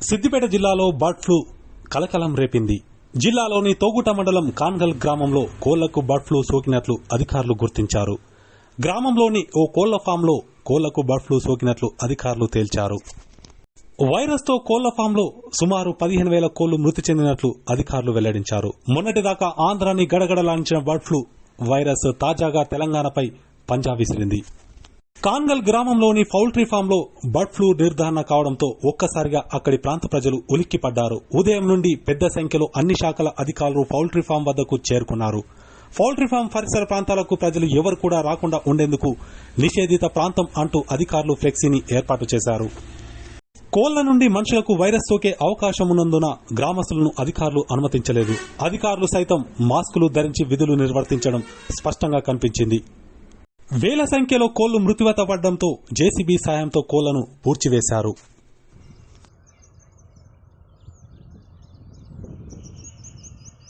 సిద్దిపేట జిల్లాలో bird flu కలకలం రేపింది. జిల్లాలోని తోగుట మండలం కాన్గల్ గ్రామంలో కోళ్లకు బర్డ్ ఫ్లూ సోకినట్లు అధికారులు గుర్తించారు. గ్రామంలోని ఓ కోళ్ల ఫామ్లో కోళ్లకు బర్డ్ ఫ్లూ సోకినట్లు అధికారులు తేల్చారు. వైరస్తో కోళ్ల ఫామ్లో సుమారు 15,000 కోళ్లు మృతి చెందినట్లు అధికారులు వెల్లడించారు. మొన్నటిదాకా ఆంధ్రాని గడగడలాంచిన బర్డ్ ఫ్లూ వైరస్ తాజాగా తెలంగాణపై పంజా విసిరింది. కాన్గల్ గ్రామంలోని పౌల్ట్రీ ఫామ్లో బర్డ్ ఫ్లూ నిర్ధారణ కావడంతో ఒక్కసారిగా అక్కడి ప్రాంత ప్రజలు ఉలిక్కిపడ్డారు. ఉదయం నుండి పెద్ద సంఖ్యలో అన్ని శాఖల అధికారులు పౌల్ట్రీ ఫామ్ వద్దకు చేరుకున్నారు. పౌల్ట్రీ ఫామ్ పరిసర ప్రాంతాలకు ప్రజలు ఎవరు కూడా రాకుండా ఉండేందుకు నిషేధిత ప్రాంతం అంటూ అధికారులు ఫ్లెక్సీని ఏర్పాటు చేశారు. కోళ్ల నుండి మనుషులకు వైరస్ సోకే అవకాశం ఉన్నందున గ్రామస్తులను అధికారులు అనుమతించలేదు. అధికారులు సైతం మాస్కులు ధరించి విధులు నిర్వర్తించడం స్పష్టంగా కనిపించింది. వేల సంఖ్యలో కోళ్లు మృత్యువాత పడడంతో జేసీబీ సాయంతో కోళ్లను పూడ్చివేశారు.